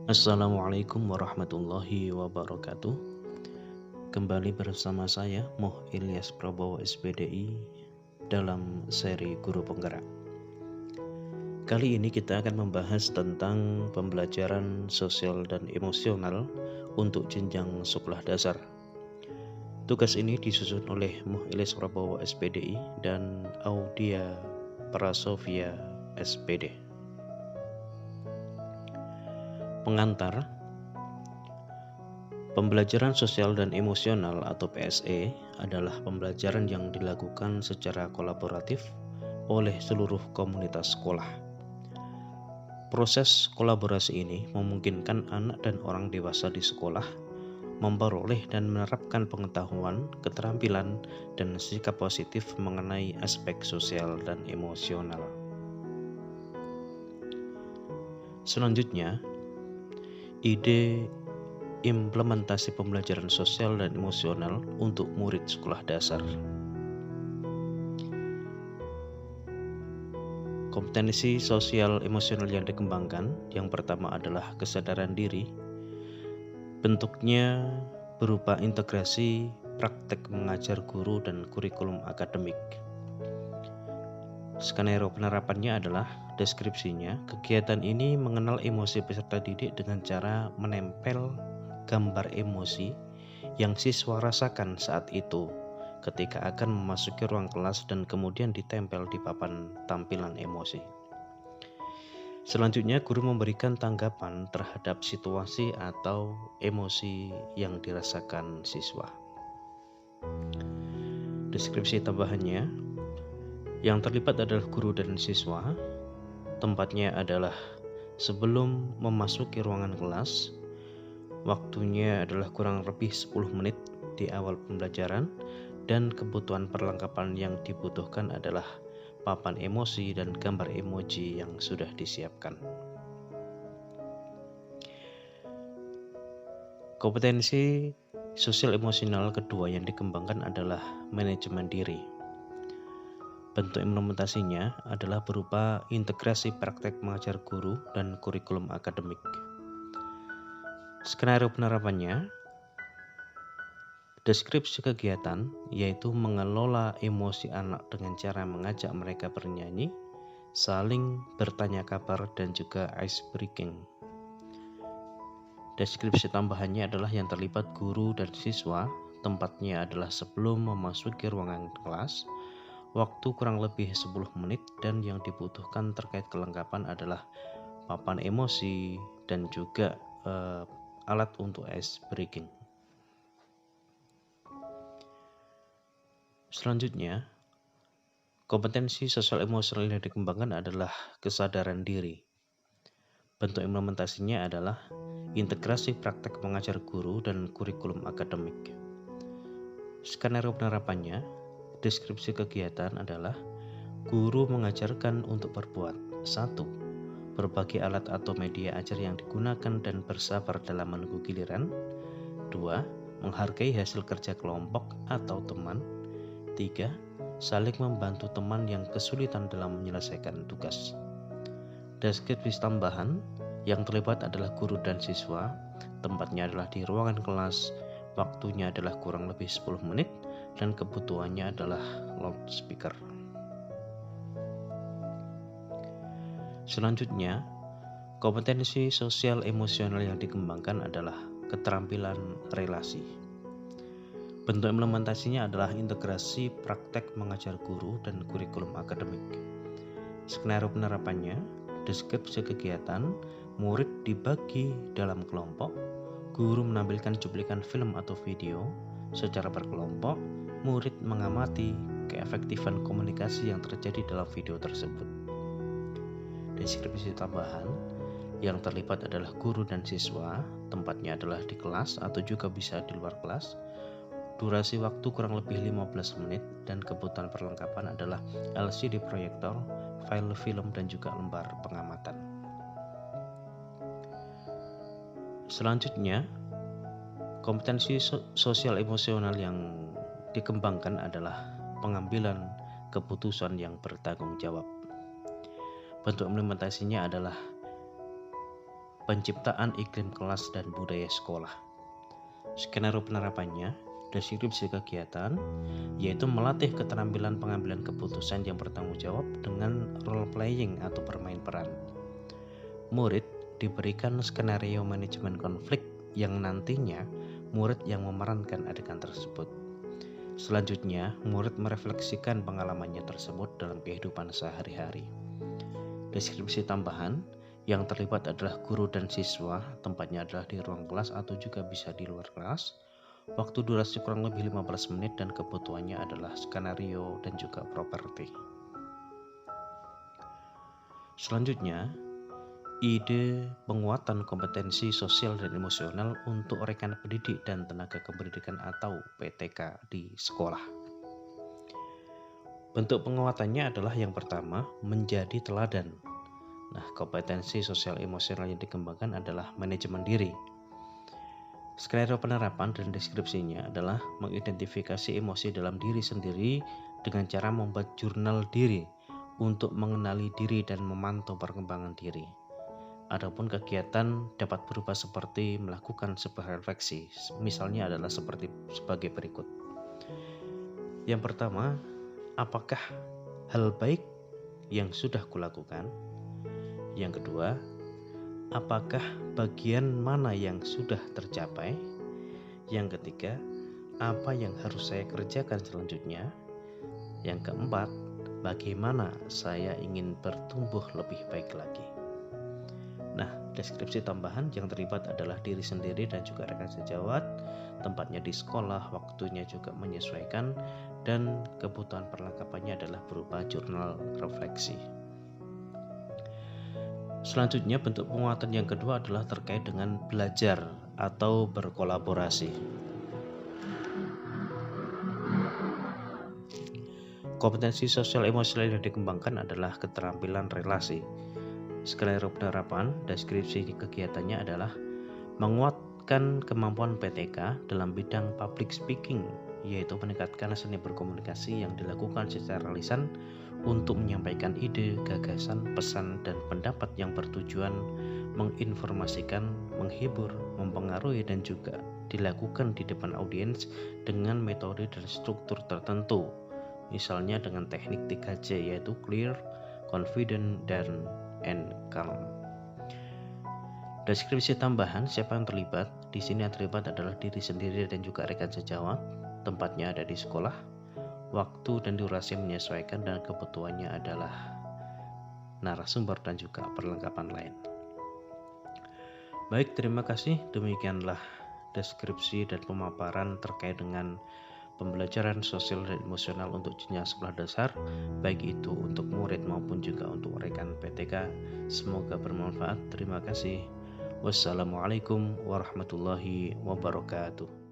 Assalamualaikum warahmatullahi wabarakatuh. Kembali bersama saya Moh Ilyas Prabowo SPDI dalam seri Guru Penggerak. Kali ini kita akan membahas tentang pembelajaran sosial dan emosional untuk jenjang sekolah dasar. Tugas ini disusun oleh Moh Ilyas Prabowo SPDI dan Audia Prasovia SPD. Pengantar. Pembelajaran sosial dan emosional atau PSE adalah pembelajaran yang dilakukan secara kolaboratif oleh seluruh komunitas sekolah. Proses kolaborasi ini memungkinkan anak dan orang dewasa di sekolah memperoleh dan menerapkan pengetahuan, keterampilan, dan sikap positif mengenai aspek sosial dan emosional. Selanjutnya, ide implementasi pembelajaran sosial dan emosional untuk murid sekolah dasar. Kompetensi sosial emosional yang dikembangkan, yang pertama adalah kesadaran diri. Bentuknya berupa integrasi praktek mengajar guru dan kurikulum akademik. Skenario penerapannya adalah deskripsinya. Kegiatan ini mengenal emosi peserta didik dengan cara menempel gambar emosi yang siswa rasakan saat itu ketika akan memasuki ruang kelas dan kemudian ditempel di papan tampilan emosi. Selanjutnya, guru memberikan tanggapan terhadap situasi atau emosi yang dirasakan siswa. Deskripsi tambahannya, yang terlibat adalah guru dan siswa. Tempatnya adalah sebelum memasuki ruangan kelas. Waktunya adalah kurang lebih 10 menit di awal pembelajaran, dan kebutuhan perlengkapan yang dibutuhkan adalah papan emosi dan gambar emoji yang sudah disiapkan. Kompetensi sosial emosional kedua yang dikembangkan adalah manajemen diri. Bentuk implementasinya adalah berupa integrasi praktek mengajar guru dan kurikulum akademik. Skenario penerapannya, deskripsi kegiatan yaitu mengelola emosi anak dengan cara mengajak mereka bernyanyi, saling bertanya kabar, dan juga ice breaking. Deskripsi tambahannya adalah yang terlibat guru dan siswa. Tempatnya adalah sebelum memasuki ruangan kelas. Waktu kurang lebih 10 menit, dan yang dibutuhkan terkait kelengkapan adalah papan emosi dan juga alat untuk ice breaking. Selanjutnya, kompetensi sosial emosional yang dikembangkan adalah kesadaran diri. Bentuk implementasinya adalah integrasi praktek mengajar guru dan kurikulum akademik. Skenario penerapannya, deskripsi kegiatan adalah guru mengajarkan untuk berbuat. 1. Berbagi alat atau media ajar yang digunakan dan bersabar dalam menunggu giliran. 2. Menghargai hasil kerja kelompok atau teman. 3. Saling membantu teman yang kesulitan dalam menyelesaikan tugas. Deskripsi tambahan, yang terlibat adalah guru dan siswa. Tempatnya adalah di ruangan kelas. Waktunya adalah kurang lebih 10 menit, dan kebutuhannya adalah loudspeaker. Selanjutnya, kompetensi sosial emosional yang dikembangkan adalah keterampilan relasi. Bentuk implementasinya adalah integrasi praktek mengajar guru dan kurikulum akademik. Skenario penerapannya, deskripsi kegiatan, murid dibagi dalam kelompok, guru menampilkan cuplikan film atau video secara berkelompok, murid mengamati keefektifan komunikasi yang terjadi dalam video tersebut. Deskripsi tambahan, yang terlibat adalah guru dan siswa. Tempatnya adalah di kelas atau juga bisa di luar kelas. Durasi waktu kurang lebih 15 menit, dan kebutuhan perlengkapan adalah LCD proyektor, file film, dan juga lembar pengamatan. Selanjutnya, kompetensi sosial emosional yang dikembangkan adalah pengambilan keputusan yang bertanggung jawab. Bentuk implementasinya adalah penciptaan iklim kelas dan budaya sekolah. Skenario penerapannya, deskripsi kegiatan, yaitu melatih keterampilan pengambilan keputusan yang bertanggung jawab dengan role playing atau bermain peran. Murid diberikan skenario manajemen konflik yang nantinya murid yang memerankan adegan tersebut. Selanjutnya, murid merefleksikan pengalamannya tersebut dalam kehidupan sehari-hari. Deskripsi tambahan, yang terlibat adalah guru dan siswa, tempatnya adalah di ruang kelas atau juga bisa di luar kelas. Waktu durasi kurang lebih 15 menit dan kebutuhannya adalah skenario dan juga properti. Selanjutnya, ide penguatan kompetensi sosial dan emosional untuk rekan pendidik dan tenaga kependidikan atau PTK di sekolah. Bentuk penguatannya adalah yang pertama, menjadi teladan. Nah, kompetensi sosial emosional yang dikembangkan adalah manajemen diri. Skenario penerapan dan deskripsinya adalah mengidentifikasi emosi dalam diri sendiri dengan cara membuat jurnal diri untuk mengenali diri dan memantau perkembangan diri. Adapun kegiatan dapat berupa seperti melakukan sebuah refleksi, misalnya adalah sebagai berikut. Yang pertama, apakah hal baik yang sudah kulakukan? Yang kedua, apakah bagian mana yang sudah tercapai? Yang ketiga, apa yang harus saya kerjakan selanjutnya? Yang keempat, bagaimana saya ingin bertumbuh lebih baik lagi? Nah, deskripsi tambahan yang terlibat adalah diri sendiri dan juga rekan sejawat, tempatnya di sekolah, waktunya juga menyesuaikan, dan kebutuhan perlengkapannya adalah berupa jurnal refleksi. Selanjutnya, bentuk penguatan yang kedua adalah terkait dengan belajar atau berkolaborasi. Kompetensi sosial emosional yang dikembangkan adalah keterampilan relasi. Skenario penerapan, deskripsi kegiatannya adalah menguatkan kemampuan PTK dalam bidang public speaking, yaitu meningkatkan seni berkomunikasi yang dilakukan secara lisan untuk menyampaikan ide, gagasan, pesan, dan pendapat yang bertujuan menginformasikan, menghibur, mempengaruhi, dan juga dilakukan di depan audiens dengan metode dan struktur tertentu, misalnya dengan teknik 3C yaitu clear, confident, dan calm. Deskripsi tambahan, siapa yang terlibat? Di sini yang terlibat adalah diri sendiri dan juga rekan sejawat. Tempatnya ada di sekolah. Waktu dan durasi menyesuaikan dan kebutuhannya adalah narasumber dan juga perlengkapan lain. Baik, terima kasih. Demikianlah deskripsi dan pemaparan terkait dengan pembelajaran sosial dan emosional untuk jenjang sekolah dasar, baik itu untuk murid maupun juga untuk rekan PTK. Semoga bermanfaat. Terima kasih. Wassalamualaikum warahmatullahi wabarakatuh.